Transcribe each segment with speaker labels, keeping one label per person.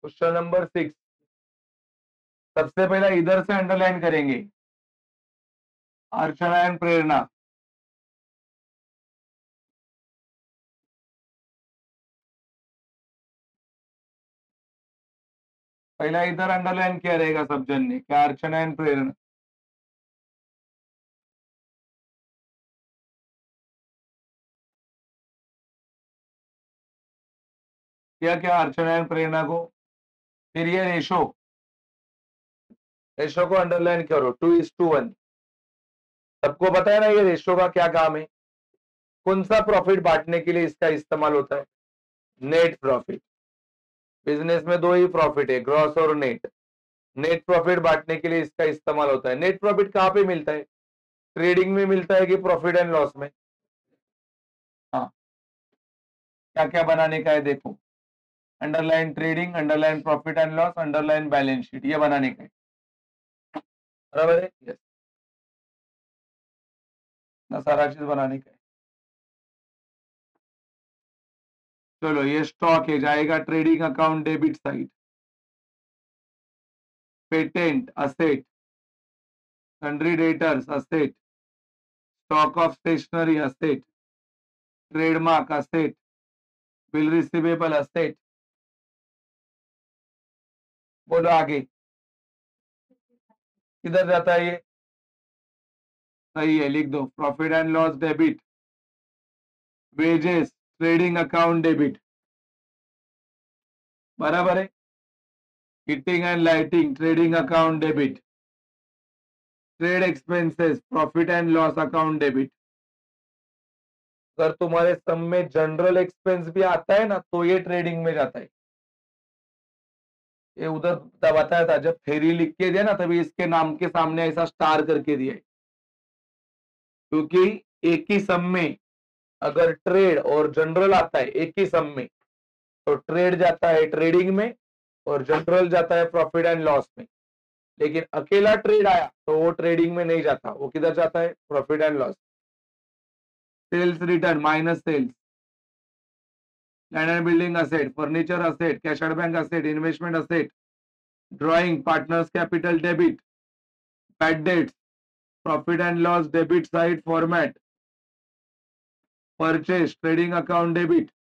Speaker 1: Question number 6, सबसे पहले इधर से अंडरलाइन करेंगे, अर्चना एंड प्रेरणा। पहला इधर अंडरलाइन किया रहेगा सब जन ने, क्या अर्चना एंड प्रेरणा। क्या क्या अर्चना एंड प्रेरणा को। फिर ये रेशो, रेशो को अंडरलाइन करो 2:1। सबको पता है ना ये रेशो का क्या काम है। कौन सा प्रॉफिट बांटने के लिए इसका इस्तेमाल होता है, नेट प्रॉफिट। बिजनेस में दो ही प्रॉफिट है, ग्रॉस और नेट। नेट प्रॉफिट बांटने के लिए इसका इस्तेमाल होता है। नेट प्रॉफिट कहाँ पे मिलता है, ट्रेडिंग में मिलता है कि प्रॉफिट एंड लॉस में। हाँ, क्या क्या बनाने का है देखो, underline trading, underline profit and loss, underline balance sheet, ये बनाने का है, बराबर है। यस, ना सारा चीज बनाने का है। चलो ये स्टॉक है, जाएगा trading account debit side. Patent asset, sundry debtors asset, stock of stationery asset, trademark asset, bill receivable asset. बोलो आगे किधर जाता है ये, सही है, लिख दो, profit and loss debit, wages trading account debit, बराबर है। Heating and lighting trading account debit, trade expenses profit and loss account debit. अगर तुम्हारे सम में जनरल एक्सपेंस भी आता है ना तो ये ट्रेडिंग में जाता है। ये उधर बताया था, जब फेरी लिख के दिया ना तभी इसके नाम के सामने ऐसा स्टार करके दिया है, क्योंकि एक ही सम में अगर ट्रेड और जनरल आता है एक ही सम में, तो ट्रेड जाता है ट्रेडिंग में और जनरल जाता है प्रॉफिट एंड लॉस में। लेकिन अकेला ट्रेड आया तो वो ट्रेडिंग में नहीं जाता, वो किधर जाता है, profit and loss. Sales return minus sales, land and building asset, furniture asset, cash at bank asset, investment asset, drawing partners capital debit, bad debts profit and loss debit side format, purchase trading account debit.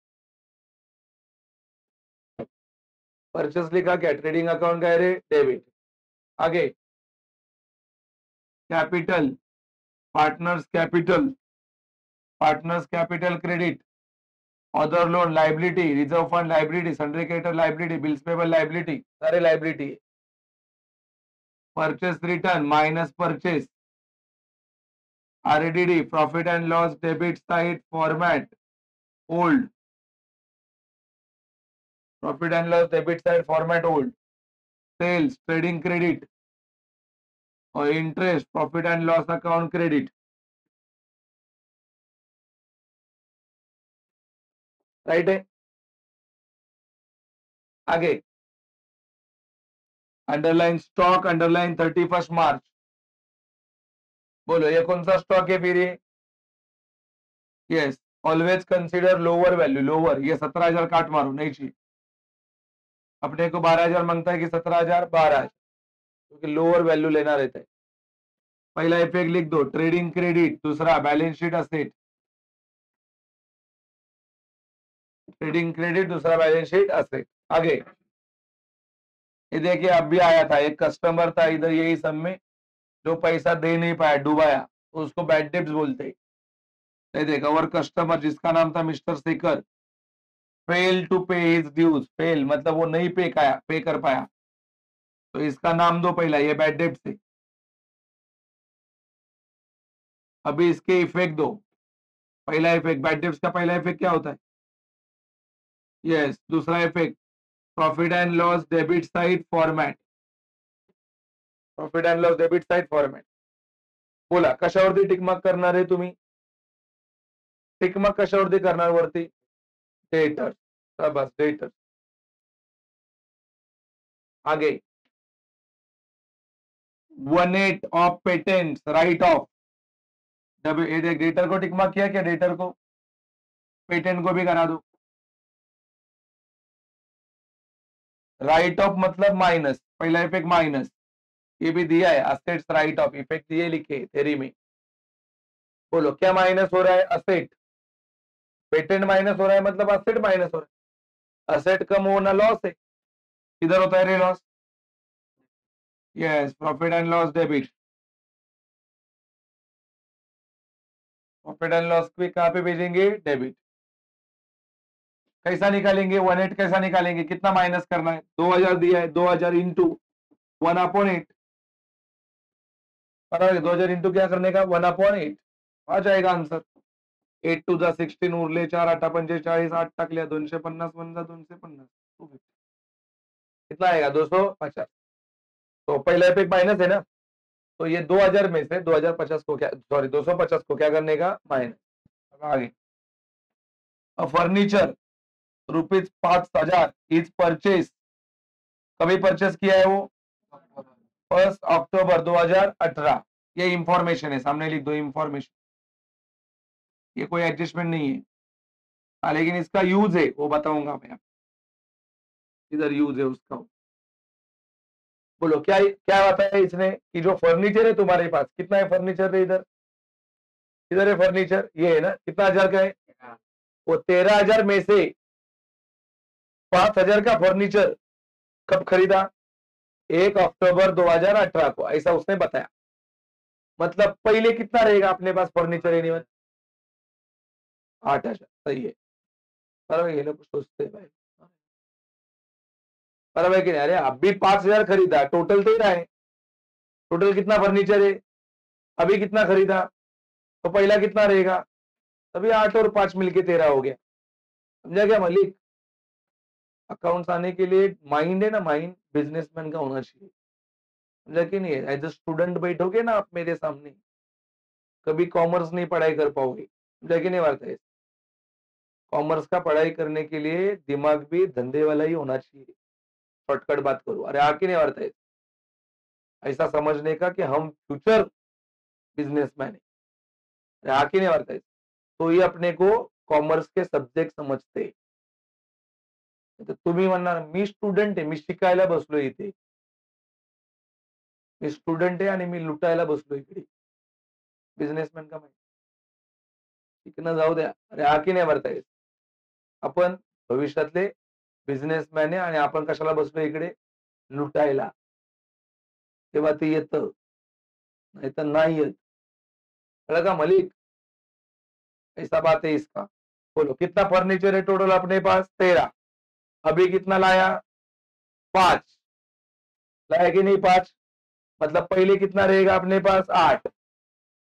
Speaker 1: Purchase लिखा क्या, trading account का है debit. आगे capital, partners capital, partners capital credit, other loan liability, reserve fund liability, sundry creditor liability, bills payable liability, सारे liability. Purchase return minus purchase, RDD profit and loss debit side format old, profit and loss debit side format old. Sales trading credit और interest profit and loss account credit, right है। आगे underline stock, underline 31 मार्च। बोलो ये कौन सा stock है फिर ये, yes, always consider lower value, lower, ये 17,000 काट मारो, नहीं चाहिए। अपने को 12,000 मांगता है कि 17,000, 12,000, क्योंकि लोअर वैल्यू लेना रहता है। पहला इफेक्ट लिख दो, ट्रेडिंग क्रेडिट, दूसरा balance sheet asset, trading credit दूसरा बैलेंस शीट असेट। आगे ये देखिए अब भी आया था, एक कस्टमर था इधर यही सब में जो पैसा दे नहीं पाया, डूबाया, तो उसको बैड डेब्ट्स बोलते हैं। ये देखा, और कस्टमर जिसका नाम था मिस्टर शेखर, फेल टू पे हिज ड्यूज, फेल मतलब वो नहीं पे कर पाया, तो इसका नाम दो पहला, ये बैड डेब्ट से। अभी इसके इफेक्ट दो, पहला इफेक्ट बैड डेब्ट्स का पहला इफेक्ट क्या होता है, यस, दूसरा effect profit and loss debit side format, profit and loss debit side format. बोला कशावरती टिकमार्क करणार आहे तुम्ही, टिकमार्क कशावरती करणार वरती, डेटर्स, बस डेटर्स। आगे 1/8 ऑफ पेटेंट राइट ऑफ, जब ये डेटर को टिकमार्क किया क्या, डेटर को, पेटेंट को भी करा दो। राइट ऑफ मतलब माइनस, पहला इफेक्ट माइनस, ये भी दिया है, असेट्स राइट ऑफ इफेक्ट दिए लिखे थेरी में। बोलो क्या माइनस हो रहा है? असेट। पेटेंट माइनस हो रहा है मतलब असेट माइनस हो रहा है। असेट कम होना लॉस है, किधर होता है रे loss? Yes, profit and loss debit. Profit and loss भी कहां पे भेजेंगे? डेबिट। कैसा निकालेंगे? 1/8 कैसा निकालेंगे? कितना माइनस करना है? 2000 दिया है, 2000 इंटू 1/8, 2000 इंटू क्या करने का? 1/8 आ जाएगा आंसर। 8 टू द 16 उरले 4 8 45, 8 टाकल्या 250 बनला 250, कितना आएगा? 250। तो पहला इफेक्ट माइनस है ना, तो ये 2000 में से 2050 को क्या, सॉरी 250 को क्या करने का? माइनस। आगे, फर्नीचर ₹5000 इज परचेज, कभी परचेस किया है वो? 1 अक्टूबर 2018। ये इंफॉर्मेशन है, सामने लिख दो इंफॉर्मेशन, ये कोई एडजस्टमेंट नहीं है। हाँ, लेकिन इसका यूज है वो बताऊंगा मैं आपको, इधर यूज है उसका। बोलो क्या क्या बताया इसने कि जो फर्नीचर है तुम्हारे पास, कितना है फर्नीचर है इधर? इधर है फर्नीचर, ये है ना, कितना हजार का है? वो 13,000 में से 5,000 का फर्नीचर कब खरीदा? 1 अक्टूबर 2018 को, ऐसा उसने बताया। मतलब पहले कितना रहेगा अपने पास फर्नीचर एनिमल? 8,000। सही है, बराबर। ये लोग सोचते हैं भाई, बराबर कि नहीं? अरे अभी 5,000 खरीदा, टोटल 13 है। टोटल कितना फर्नीचर है? अभी कितना खरीदा, तो पहला कितना रहेगा? तभी 8 और 5 मिलके 13 हो गया। समझा क्या मलिक? अकाउंट्स आने के लिए माइंड है ना, माइंड बिजनेसमैन का होना चाहिए। समझा कि नहीं? एज ए स्टूडेंट बैठोगे ना आप मेरे सामने, कभी कॉमर्स नहीं पढ़ाई कर पाओगे। समझा कि नहीं बात है? कॉमर्स का पढ़ाई करने के लिए दिमाग भी धंधे वाला ही होना चाहिए। शॉर्टकट बात करो, अरे आके नहीं वार्ता है, ऐसा समझने का कि हम फ्यूचर बिजनेसमैन है, अरे आके नहीं वार्ता है। तो ये अपने को कॉमर्स के सब्जेक्ट समजते, तर तुम्ही म्हणणार मी स्टुडंट आहे, मी शिकायला बसलो इथे, मी स्टुडंट आहे आणि मी लुटायला बसलो इकडे। बिझनेसमॅन का माहिती, शिकणं जाऊ द्या, अरे आकी नाही भरता येत। आपण भविष्यातले बिझनेसमॅन आहे आणि आपण कशाला बसलो इकडे? लुटायला। तेव्हा ते येतं, नाहीतर नाही येत। कळलं का मलिक? ऐसा बात है इसका। बोलो कितना फर्नीचर है टोटल अपने पास? 13। अभी कितना लाया? 5 लाया कि नहीं? 5 मतलब पहले कितना रहेगा अपने पास? 8।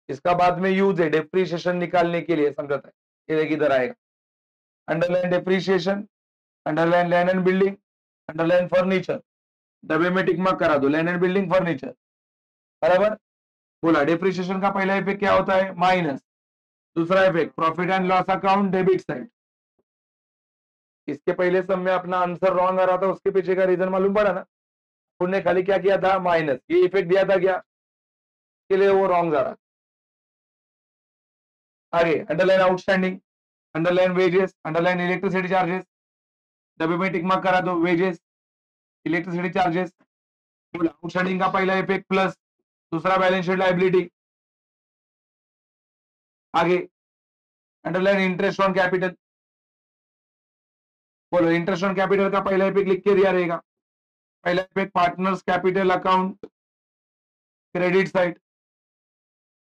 Speaker 1: इसका बाद में यूज है डेप्रीशिएशन निकालने के लिए, समझा था? ये देखिए इधर आएगा, underline depreciation, underline land and building, underline furniture, डब्बे में टिक मार्क करा दो, लैंड एंड बिल्डिंग फर्नीचर, बराबर। बोला डेप्रीशिएशन का पहला इफेक्ट क्या होता है? माइनस। दूसरा effect profit and loss account debit side. इसके पहले सब में अपना आंसर रॉन्ग आ रहा था, उसके पीछे का रीजन मालूम पड़ा ना? उन्होंने खाली क्या किया था? माइनस, ये इफेक्ट दिया था क्या, के लिए वो रॉन्ग आ रहा। आगे underline outstanding, underline wages, underline electricity charges, डब्बे में टिक मार्क करा दो, वेजेस इलेक्ट्रिसिटी चार्जेस। बोला आउटस्टैंडिंग का पहला इफेक्ट प्लस, दूसरा बैलेंस शीट लायबिलिटी। आगे अंडरलाइन इंटरेस्ट ऑन कैपिटल। बोलो इंटरेस्ट ऑन कैपिटल का पहला इफेक्ट लिख के दिया रहेगा। पहला effect partners capital account credit side,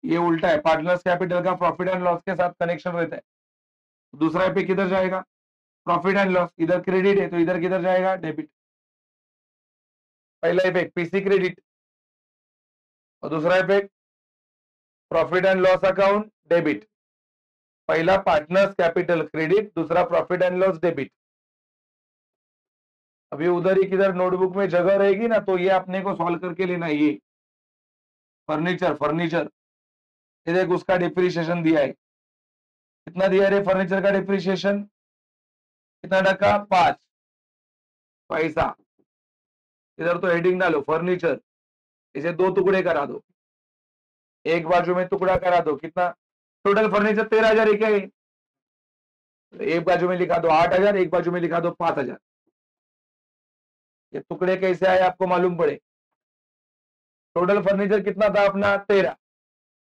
Speaker 1: ये उल्टा है, पार्टनर्स कैपिटल का प्रॉफिट एंड लॉस के साथ कनेक्शन रहता है। दूसरा इफेक्ट किधर जाएगा? प्रॉफिट एंड लॉस, इधर क्रेडिट है तो इधर किधर जाएगा? डेबिट। पहला इफेक्ट पीसी क्रेडिट और दूसरा effect profit and loss account debit. पहला पार्टनर्स कैपिटल क्रेडिट, दूसरा प्रॉफिट एंड लॉस डेबिट। अभी उधर ही किधर नोटबुक में जगह रहेगी ना, तो ये अपने को सॉल्व करके लेना। ये फर्नीचर, फर्नीचर ये देख उसका डिप्रीशिएशन दिया है, कितना दिया रे फर्नीचर का डिप्रीशिएशन? कितना टका? 5 पैसा। इधर तो हेडिंग डालो फर्नीचर, इसे 2 टुकड़े करा दो, एक बाजू में टुकड़ा करा दो, कितना? टोटल फर्नीचर 13,000 एक है, एक बाजू में लिखा दो 8,000, एक बाजू में लिखा दो 5,000। ये टुकड़े कैसे आए आपको मालूम पड़े। टोटल फर्नीचर कितना था अपना 13,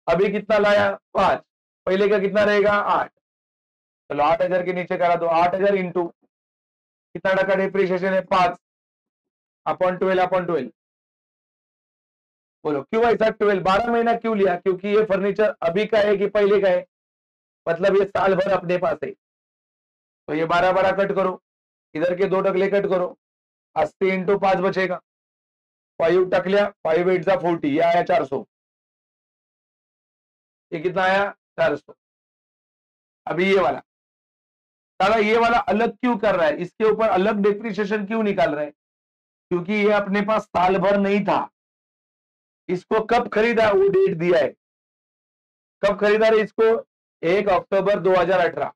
Speaker 1: अभी कितना लाया 5, पहले का कितना रहेगा 8। चलो 8,000 के नीचे करा दो, 8,000 इंटू कितना टका डिप्रिशिएशन है 5 अपॉन 12 बोलो क्यों ऐसा 12 12 महीना क्यों लिया, क्योंकि ये फर्नीचर अभी का है कि पहले का है, मतलब ये साल भर अपने पास है। तो ये 12 कट करो, इधर के 2 टकले कट करो, 80 इंटू 5 बचेगा, 5 टकलिया 5 8 जा 40, ये आया 400। ये कितना आया 400। अभी ये वाला साला ये वाला अलग क्यों कर रहा है, इसके ऊपर अलग डिप्रिसिएशन क्यों निकाल रहा है, क्योंकि ये अपने पास साल भर नहीं था। इसको कब खरीदा वो डेट दिया है, कब खरीदा है इसको 1 अक्टूबर 2018।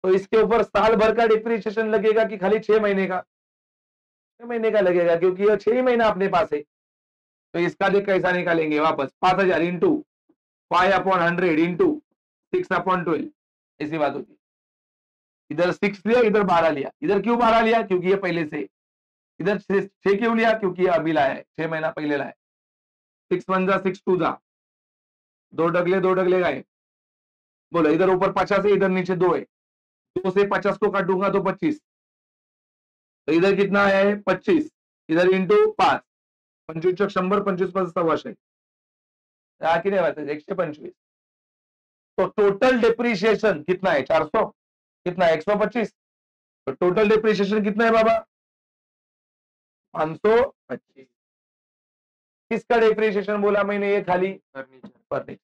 Speaker 1: तो इसके ऊपर साल भर का डिप्रिसिएशन लगेगा कि खाली 6 महीने का, 6 महीने का लगेगा, क्योंकि ये 6 महीना अपने पास है। तो इसका देख कैसा निकालेंगे वापस 5,000 इंटू 5/100 इंटू 6/12, ऐसी बात होती है। इधर 6 लिया, इधर 12 लिया, इधर क्यों 12 लिया, क्योंकि ये पहले से, इधर 6 क्यों लिया, क्योंकि ये अभी लाया है, 6 महीना पहले लाया। 6 1 जा 6 2 जा, 2 डगले गए। बोलो इधर ऊपर 50 है, इधर नीचे 2 है, 2 से 50 को काटूंगा तो 25, तो इधर कितना आया है 25, इधर इंटू 5, 25 100, 25 5 125, की नाही वाटत 125। तो टोटल डिप्रिशिएशन कितना है 400, कितना 125, तो टोटल डिप्रिशिएशन कितना है बाबा 525। किसका डिप्रिशिएशन बोला मैंने, ये खाली फर्नीचर।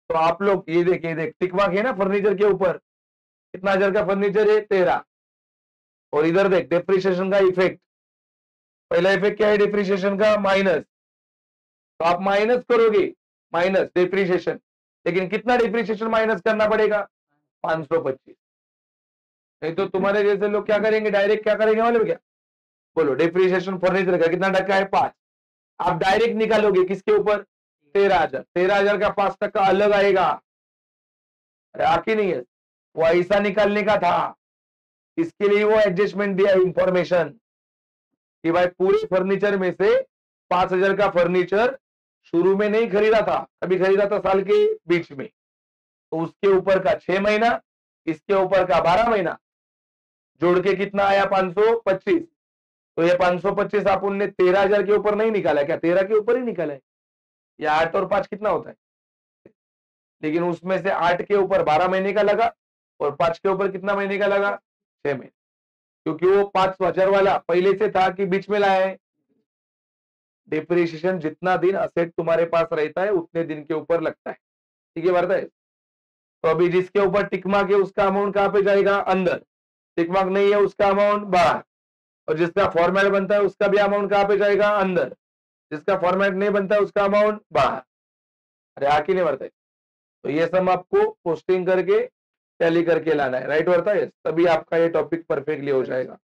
Speaker 1: तो आप लोग ये देख टिक मार्क है ना फर्नीचर के ऊपर, कितना हजार का फर्नीचर है 13, और इधर देख डिप्रिशिएशन का इफेक्ट, पहला इफेक्ट क्या है डिप्रिशिएशन का माइनस, तो आप माइनस करोगे माइनस डिप्रिशिएशन, लेकिन कितना डिप्रिशिएशन माइनस करना पड़ेगा 525। नहीं तो तुम्हारे जैसे लोग क्या करेंगे, डायरेक्ट क्या करेंगे मालूम क्या, बोलो डिप्रिशिएशन फर्नीचर का कितना टक्का है 5, आप डायरेक्ट निकालोगे किसके ऊपर 13,000, 13,000 का 5% अलग आएगा। अरे आखिर नहीं है, वो ऐसा निकालने का था, इसके लिए वो एडजस्टमेंट दिया इंफॉर्मेशन कि भाई पूरे फर्नीचर में से 5,000 का फर्नीचर शुरू में नहीं खरीदा था, अभी खरीदा था साल के बीच में, तो उसके ऊपर का 6 महीना, इसके ऊपर का 12 महीना, जोड़ के कितना आया 525। तो ये 525 अपन ने 13,000 के ऊपर नहीं निकाला, क्या 13 के ऊपर ही निकाला है, ये 8 और 5 कितना होता है, लेकिन उसमें से 8 के ऊपर 12 महीने का लगा और 5 के ऊपर कितना महीने का लगा 6 महीने, क्योंकि वो 5,000 वाला पहले से था कि बीच में लाया है। डिप्रिशिएशन जितना दिन असेट तुम्हारे पास रहता है उतने दिन के ऊपर लगता है, ठीक है बढ़ता है। तो अभी जिसके ऊपर टिक मार्क है उसका अमाउंट कहां पे जाएगा अंदर, टिक मार्क नहीं है उसका अमाउंट बाहर, और जिसका फॉर्मेट बनता है उसका भी अमाउंट कहां पे जाएगा अंदर, जिसका फॉर्मेट नहीं बनता है उसका अमाउंट बाहर। अरे आके नहीं बढ़ता है, तो ये सब आपको पोस्टिंग करके टैली करके लाना है, राइट बढ़ता है, तभी आपका ये टॉपिक परफेक्टली हो जाएगा।